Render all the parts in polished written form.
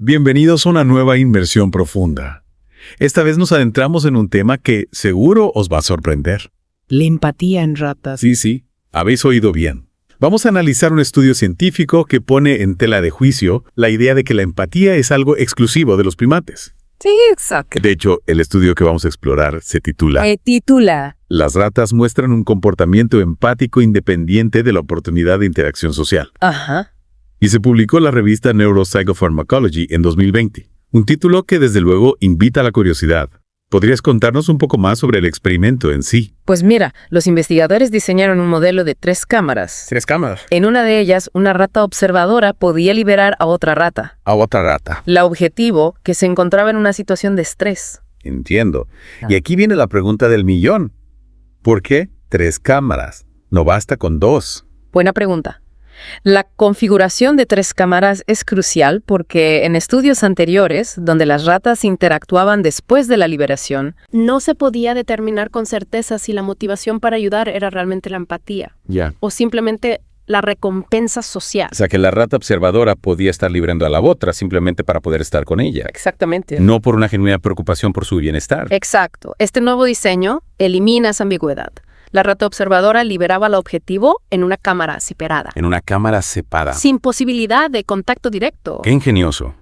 Bienvenidos a una nueva inmersión profunda. Esta vez nos adentramos en un tema que seguro os va a sorprender. La empatía en ratas. Sí, habéis oído bien. Vamos a analizar un estudio científico que pone en tela de juicio la idea de que la empatía es algo exclusivo de los primates. Sí, exacto. De hecho, el estudio que vamos a explorar se titula Las ratas muestran un comportamiento empático independiente de la oportunidad de interacción social. Ajá. Y se publicó en la revista Neuropsychopharmacology en 2020. Un título que desde luego invita a la curiosidad. ¿Podrías contarnos un poco más sobre el experimento en sí? Pues mira, los investigadores diseñaron un modelo de 3 cámaras. 3 cámaras. En una de ellas, una rata observadora podía liberar a otra rata. A otra rata. La objetivo, que se encontraba en una situación de estrés. Entiendo. Y aquí viene la pregunta del millón. ¿Por qué 3 cámaras? No basta con 2. Buena pregunta. La configuración de 3 cámaras es crucial porque en estudios anteriores, donde las ratas interactuaban después de la liberación, no se podía determinar con certeza si la motivación para ayudar era realmente la empatía o simplemente la recompensa social. O sea, que la rata observadora podía estar librando a la otra simplemente para poder estar con ella. Exactamente. No por una genuina preocupación por su bienestar. Exacto. Este nuevo diseño elimina esa ambigüedad. La rata observadora liberaba al objetivo en una cámara separada. En una cámara separada. Sin posibilidad de contacto directo. ¡Qué ingenioso!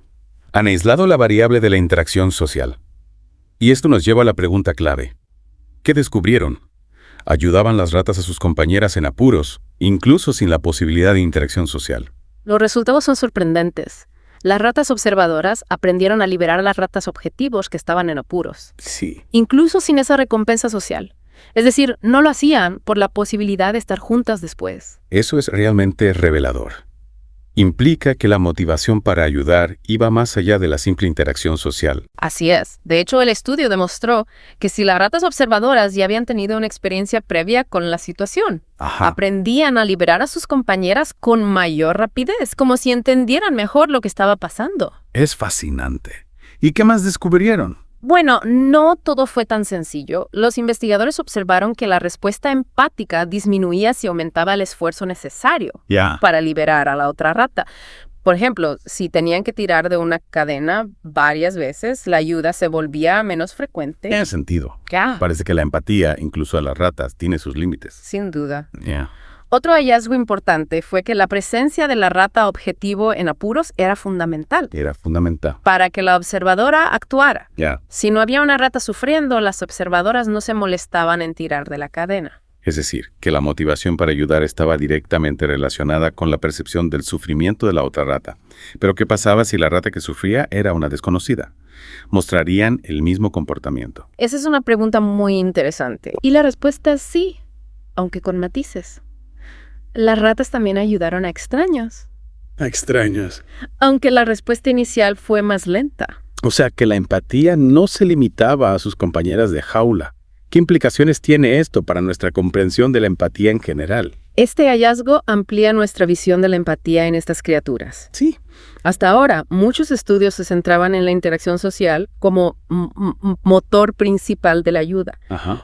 Han aislado la variable de la interacción social. Y esto nos lleva a la pregunta clave. ¿Qué descubrieron? Ayudaban las ratas a sus compañeras en apuros, incluso sin la posibilidad de interacción social. Los resultados son sorprendentes. Las ratas observadoras aprendieron a liberar a las ratas objetivos que estaban en apuros. Sí. Incluso sin esa recompensa social. Es decir, no lo hacían por la posibilidad de estar juntas después. Eso es realmente revelador. Implica que la motivación para ayudar iba más allá de la simple interacción social. Así es. De hecho, el estudio demostró que si las ratas observadoras ya habían tenido una experiencia previa con la situación, aprendían a liberar a sus compañeras con mayor rapidez, como si entendieran mejor lo que estaba pasando. Es fascinante. ¿Y qué más descubrieron? Bueno, no todo fue tan sencillo. Los investigadores observaron que la respuesta empática disminuía si aumentaba el esfuerzo necesario para liberar a la otra rata. Por ejemplo, si tenían que tirar de una cadena varias veces, la ayuda se volvía menos frecuente. Tiene sentido. Parece que la empatía, incluso a las ratas, tiene sus límites. Sin duda. Otro hallazgo importante fue que la presencia de la rata objetivo en apuros era fundamental. Para que la observadora actuara. Si no había una rata sufriendo, las observadoras no se molestaban en tirar de la cadena. Es decir, que la motivación para ayudar estaba directamente relacionada con la percepción del sufrimiento de la otra rata. Pero ¿qué pasaba si la rata que sufría era una desconocida? ¿Mostrarían el mismo comportamiento? Esa es una pregunta muy interesante. Y la respuesta es sí, aunque con matices. Las ratas también ayudaron a extraños. ¿A extraños? Aunque la respuesta inicial fue más lenta. O sea que la empatía no se limitaba a sus compañeras de jaula. ¿Qué implicaciones tiene esto para nuestra comprensión de la empatía en general? Este hallazgo amplía nuestra visión de la empatía en estas criaturas. Sí. Hasta ahora, muchos estudios se centraban en la interacción social como motor principal de la ayuda.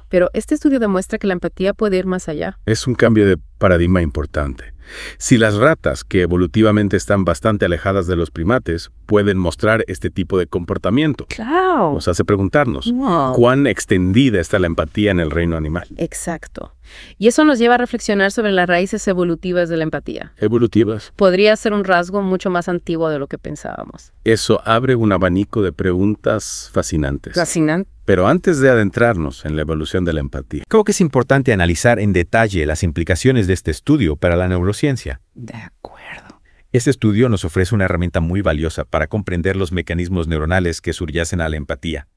Pero este estudio demuestra que la empatía puede ir más allá. Es un cambio de paradigma importante. Si las ratas, que evolutivamente están bastante alejadas de los primates, pueden mostrar este tipo de comportamiento, nos hace preguntarnos, ¿cuán extendida está la empatía en el reino animal? Exacto. Y eso nos lleva a reflexionar sobre las raíces evolutivas de la empatía. ¿Evolutivas? Podría ser un rasgo mucho más antiguo de lo que pensábamos. Eso abre un abanico de preguntas fascinantes. Fascinante. Pero antes de adentrarnos en la evolución de la empatía, creo que es importante analizar en detalle las implicaciones de este estudio para la neurociencia. De acuerdo. Este estudio nos ofrece una herramienta muy valiosa para comprender los mecanismos neuronales que subyacen a la empatía.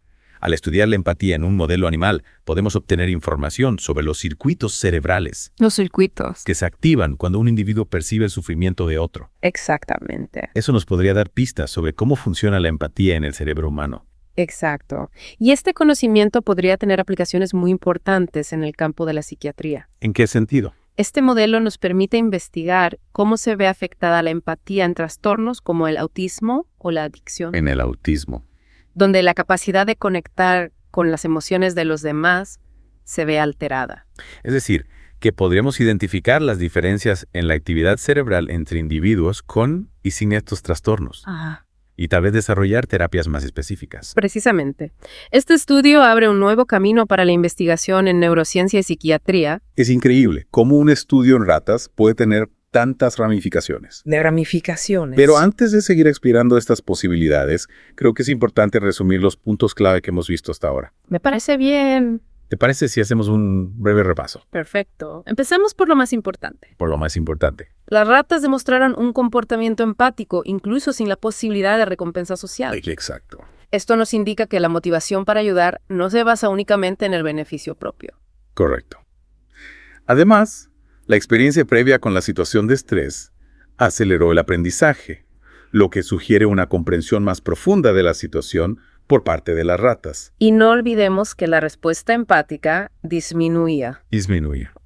Al estudiar la empatía en un modelo animal, podemos obtener información sobre los circuitos cerebrales. Los circuitos. Que se activan cuando un individuo percibe el sufrimiento de otro. Exactamente. Eso nos podría dar pistas sobre cómo funciona la empatía en el cerebro humano. Exacto. Y este conocimiento podría tener aplicaciones muy importantes en el campo de la psiquiatría. ¿En qué sentido? Este modelo nos permite investigar cómo se ve afectada la empatía en trastornos como el autismo o la adicción. En el autismo. Donde la capacidad de conectar con las emociones de los demás se ve alterada. Es decir, que podríamos identificar las diferencias en la actividad cerebral entre individuos con y sin estos trastornos. y tal vez desarrollar terapias más específicas. Precisamente. Este estudio abre un nuevo camino para la investigación en neurociencia y psiquiatría. Es increíble cómo un estudio en ratas puede tener tantas ramificaciones. De ramificaciones. Pero antes de seguir explorando estas posibilidades, creo que es importante resumir los puntos clave que hemos visto hasta ahora. Me parece bien. ¿Te parece si hacemos un breve repaso? Perfecto. Empecemos por lo más importante. Por lo más importante. Las ratas demostraron un comportamiento empático, incluso sin la posibilidad de recompensa social. Exacto. Esto nos indica que la motivación para ayudar no se basa únicamente en el beneficio propio. Correcto. Además, la experiencia previa con la situación de estrés aceleró el aprendizaje, lo que sugiere una comprensión más profunda de la situación por parte de las ratas. Y no olvidemos que la respuesta empática disminuía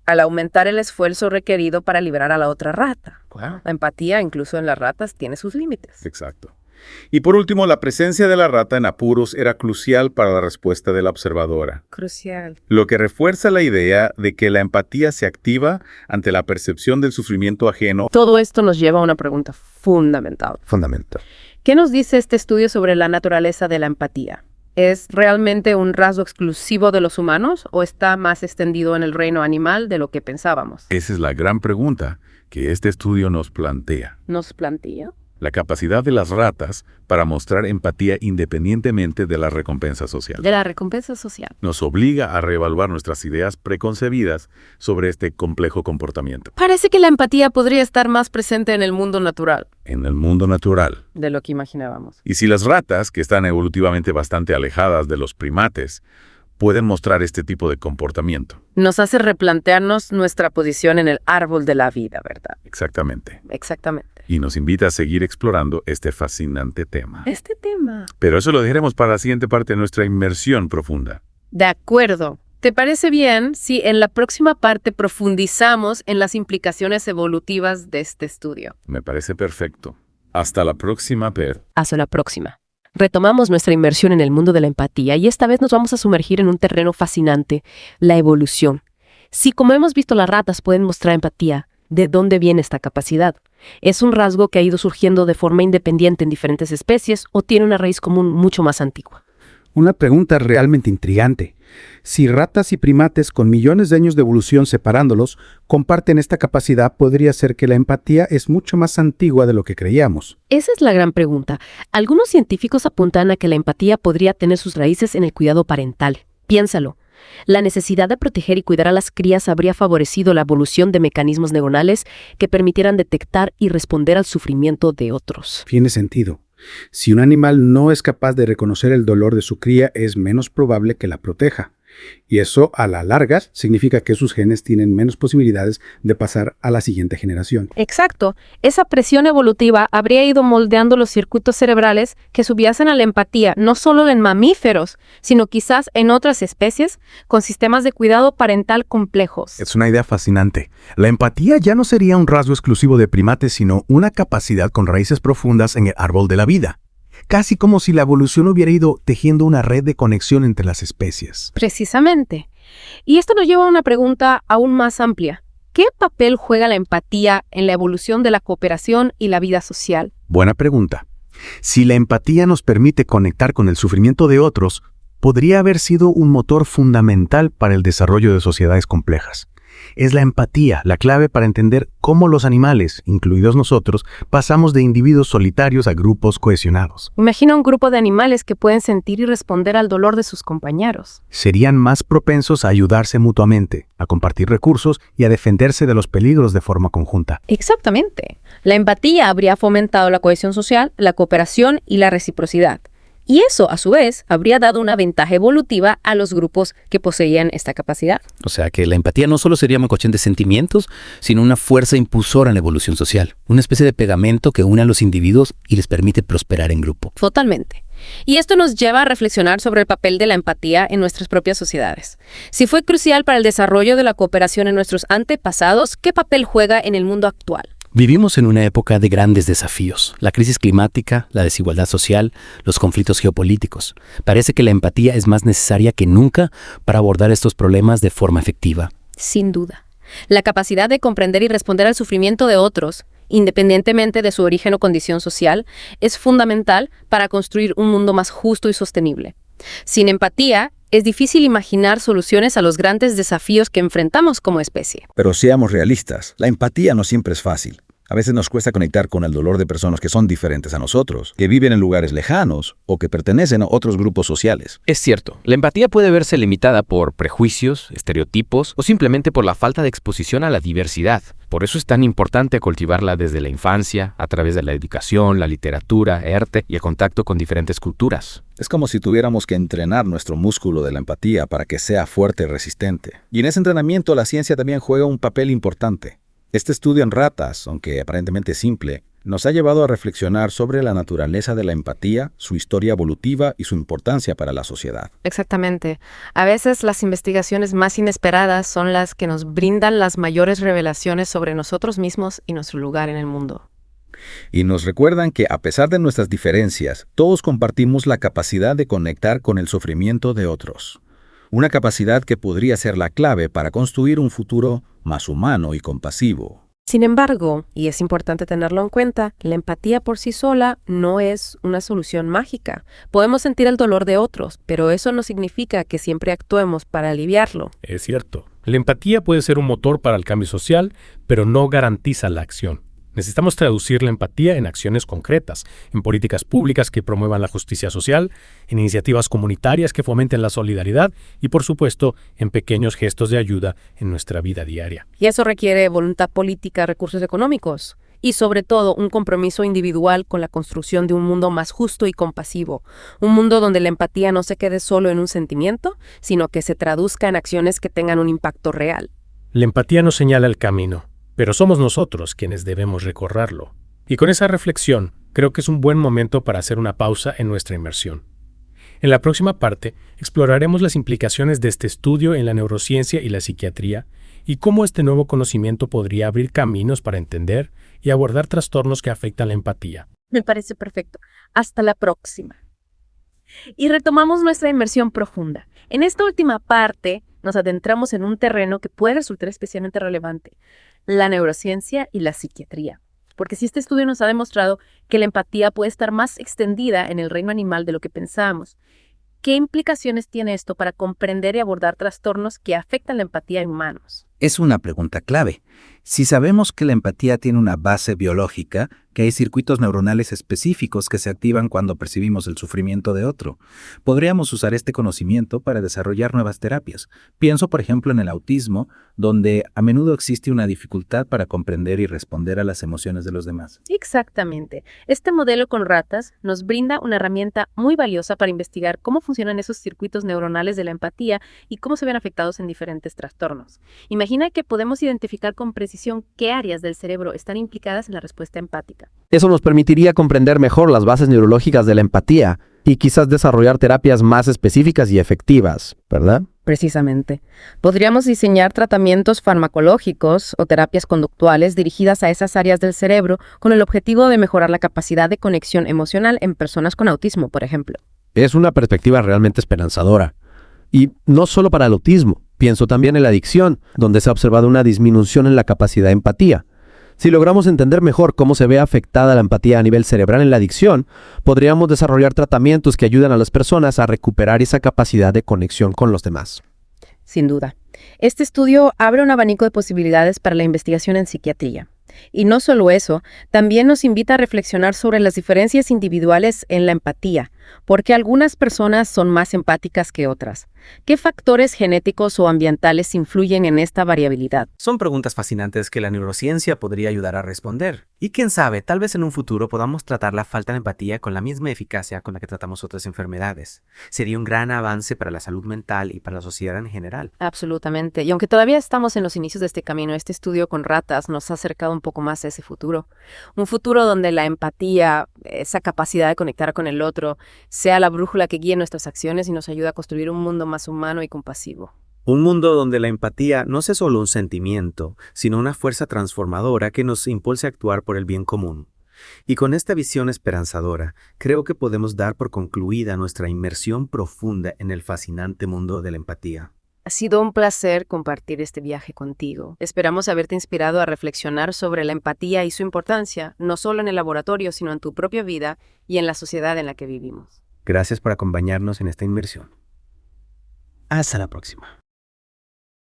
al aumentar el esfuerzo requerido para liberar a la otra rata. Claro. La empatía, incluso en las ratas, tiene sus límites. Exacto. Y por último, la presencia de la rata en apuros era crucial para la respuesta de la observadora. Crucial. Lo que refuerza la idea de que la empatía se activa ante la percepción del sufrimiento ajeno. Todo esto nos lleva a una pregunta fundamental. ¿Qué nos dice este estudio sobre la naturaleza de la empatía? ¿Es realmente un rasgo exclusivo de los humanos o está más extendido en el reino animal de lo que pensábamos? Esa es la gran pregunta que este estudio nos plantea. ¿Nos plantea? La capacidad de las ratas para mostrar empatía independientemente de la recompensa social. De la recompensa social. Nos obliga a reevaluar nuestras ideas preconcebidas sobre este complejo comportamiento. Parece que la empatía podría estar más presente en el mundo natural. En el mundo natural. De lo que imaginábamos. Y si las ratas, que están evolutivamente bastante alejadas de los primates, pueden mostrar este tipo de comportamiento. Nos hace replantearnos nuestra posición en el árbol de la vida, ¿verdad? Exactamente. Y nos invita a seguir explorando este fascinante tema. Pero eso lo dejaremos para la siguiente parte de nuestra inmersión profunda. De acuerdo. ¿Te parece bien si en la próxima parte profundizamos en las implicaciones evolutivas de este estudio? Me parece perfecto. Hasta la próxima, Per. Hasta la próxima. Retomamos nuestra inmersión en el mundo de la empatía y esta vez nos vamos a sumergir en un terreno fascinante, la evolución. Si, como hemos visto, las ratas pueden mostrar empatía, ¿de dónde viene esta capacidad? ¿Es un rasgo que ha ido surgiendo de forma independiente en diferentes especies o tiene una raíz común mucho más antigua? Una pregunta realmente intrigante. Si ratas y primates con millones de años de evolución separándolos comparten esta capacidad, podría ser que la empatía es mucho más antigua de lo que creíamos. Esa es la gran pregunta. Algunos científicos apuntan a que la empatía podría tener sus raíces en el cuidado parental. Piénsalo. La necesidad de proteger y cuidar a las crías habría favorecido la evolución de mecanismos neuronales que permitieran detectar y responder al sufrimiento de otros. Tiene sentido. Si un animal no es capaz de reconocer el dolor de su cría, es menos probable que la proteja. Y eso, a la larga, significa que sus genes tienen menos posibilidades de pasar a la siguiente generación. Exacto. Esa presión evolutiva habría ido moldeando los circuitos cerebrales que subyacen a la empatía, no solo en mamíferos, sino quizás en otras especies con sistemas de cuidado parental complejos. Es una idea fascinante. La empatía ya no sería un rasgo exclusivo de primates, sino una capacidad con raíces profundas en el árbol de la vida. Casi como si la evolución hubiera ido tejiendo una red de conexión entre las especies. Precisamente. Y esto nos lleva a una pregunta aún más amplia. ¿Qué papel juega la empatía en la evolución de la cooperación y la vida social? Buena pregunta. Si la empatía nos permite conectar con el sufrimiento de otros, podría haber sido un motor fundamental para el desarrollo de sociedades complejas. Es la empatía la clave para entender cómo los animales, incluidos nosotros, pasamos de individuos solitarios a grupos cohesionados. Imagina un grupo de animales que pueden sentir y responder al dolor de sus compañeros. Serían más propensos a ayudarse mutuamente, a compartir recursos y a defenderse de los peligros de forma conjunta. Exactamente. La empatía habría fomentado la cohesión social, la cooperación y la reciprocidad. Y eso, a su vez, habría dado una ventaja evolutiva a los grupos que poseían esta capacidad. O sea que la empatía no solo sería una cuestión de sentimientos, sino una fuerza impulsora en la evolución social. Una especie de pegamento que une a los individuos y les permite prosperar en grupo. Totalmente. Y esto nos lleva a reflexionar sobre el papel de la empatía en nuestras propias sociedades. Si fue crucial para el desarrollo de la cooperación en nuestros antepasados, ¿qué papel juega en el mundo actual? Vivimos en una época de grandes desafíos. La crisis climática, la desigualdad social, los conflictos geopolíticos. Parece que la empatía es más necesaria que nunca para abordar estos problemas de forma efectiva. Sin duda. La capacidad de comprender y responder al sufrimiento de otros, independientemente de su origen o condición social, es fundamental para construir un mundo más justo y sostenible. Sin empatía, es difícil imaginar soluciones a los grandes desafíos que enfrentamos como especie. Pero seamos realistas, la empatía no siempre es fácil. A veces nos cuesta conectar con el dolor de personas que son diferentes a nosotros, que viven en lugares lejanos o que pertenecen a otros grupos sociales. Es cierto, la empatía puede verse limitada por prejuicios, estereotipos o simplemente por la falta de exposición a la diversidad. Por eso es tan importante cultivarla desde la infancia, a través de la educación, la literatura, arte y el contacto con diferentes culturas. Es como si tuviéramos que entrenar nuestro músculo de la empatía para que sea fuerte y resistente. Y en ese entrenamiento la ciencia también juega un papel importante. Este estudio en ratas, aunque aparentemente simple, nos ha llevado a reflexionar sobre la naturaleza de la empatía, su historia evolutiva y su importancia para la sociedad. Exactamente. A veces las investigaciones más inesperadas son las que nos brindan las mayores revelaciones sobre nosotros mismos y nuestro lugar en el mundo. Y nos recuerdan que a pesar de nuestras diferencias, todos compartimos la capacidad de conectar con el sufrimiento de otros. Una capacidad que podría ser la clave para construir un futuro más humano y compasivo. Sin embargo, y es importante tenerlo en cuenta, la empatía por sí sola no es una solución mágica. Podemos sentir el dolor de otros, pero eso no significa que siempre actuemos para aliviarlo. Es cierto. La empatía puede ser un motor para el cambio social, pero no garantiza la acción. Necesitamos traducir la empatía en acciones concretas, en políticas públicas que promuevan la justicia social, en iniciativas comunitarias que fomenten la solidaridad y, por supuesto, en pequeños gestos de ayuda en nuestra vida diaria. Y eso requiere voluntad política, recursos económicos y, sobre todo, un compromiso individual con la construcción de un mundo más justo y compasivo. Un mundo donde la empatía no se quede solo en un sentimiento, sino que se traduzca en acciones que tengan un impacto real. La empatía nos señala el camino, pero somos nosotros quienes debemos recorrerlo. Y con esa reflexión, creo que es un buen momento para hacer una pausa en nuestra inmersión. En la próxima parte, exploraremos las implicaciones de este estudio en la neurociencia y la psiquiatría y cómo este nuevo conocimiento podría abrir caminos para entender y abordar trastornos que afectan la empatía. Me parece perfecto. Hasta la próxima. Y retomamos nuestra inmersión profunda. En esta última parte, nos adentramos en un terreno que puede resultar especialmente relevante: la neurociencia y la psiquiatría. Porque si este estudio nos ha demostrado que la empatía puede estar más extendida en el reino animal de lo que pensábamos, ¿qué implicaciones tiene esto para comprender y abordar trastornos que afectan la empatía en humanos? Es una pregunta clave. Si sabemos que la empatía tiene una base biológica, que hay circuitos neuronales específicos que se activan cuando percibimos el sufrimiento de otro, podríamos usar este conocimiento para desarrollar nuevas terapias. Pienso, por ejemplo, en el autismo, donde a menudo existe una dificultad para comprender y responder a las emociones de los demás. Exactamente. Este modelo con ratas nos brinda una herramienta muy valiosa para investigar cómo funcionan esos circuitos neuronales de la empatía y cómo se ven afectados en diferentes trastornos. Imagina que podemos identificar con precisión qué áreas del cerebro están implicadas en la respuesta empática. Eso nos permitiría comprender mejor las bases neurológicas de la empatía y quizás desarrollar terapias más específicas y efectivas, ¿verdad? Precisamente. Podríamos diseñar tratamientos farmacológicos o terapias conductuales dirigidas a esas áreas del cerebro con el objetivo de mejorar la capacidad de conexión emocional en personas con autismo, por ejemplo. Es una perspectiva realmente esperanzadora. Y no solo para el autismo, pienso también en la adicción, donde se ha observado una disminución en la capacidad de empatía. Si logramos entender mejor cómo se ve afectada la empatía a nivel cerebral en la adicción, podríamos desarrollar tratamientos que ayuden a las personas a recuperar esa capacidad de conexión con los demás. Sin duda. Este estudio abre un abanico de posibilidades para la investigación en psiquiatría. Y no solo eso, también nos invita a reflexionar sobre las diferencias individuales en la empatía, porque algunas personas son más empáticas que otras. ¿Qué factores genéticos o ambientales influyen en esta variabilidad? Son preguntas fascinantes que la neurociencia podría ayudar a responder. Y quién sabe, tal vez en un futuro podamos tratar la falta de empatía con la misma eficacia con la que tratamos otras enfermedades. Sería un gran avance para la salud mental y para la sociedad en general. Absolutamente. Y aunque todavía estamos en los inicios de este camino, este estudio con ratas nos ha acercado un poco más a ese futuro. Un futuro donde la empatía, esa capacidad de conectar con el otro, sea la brújula que guíe nuestras acciones y nos ayude a construir un mundo más humano y compasivo. Un mundo donde la empatía no sea solo un sentimiento, sino una fuerza transformadora que nos impulse a actuar por el bien común. Y con esta visión esperanzadora, creo que podemos dar por concluida nuestra inmersión profunda en el fascinante mundo de la empatía. Ha sido un placer compartir este viaje contigo. Esperamos haberte inspirado a reflexionar sobre la empatía y su importancia, no solo en el laboratorio, sino en tu propia vida y en la sociedad en la que vivimos. Gracias por acompañarnos en esta inmersión. Hasta la próxima.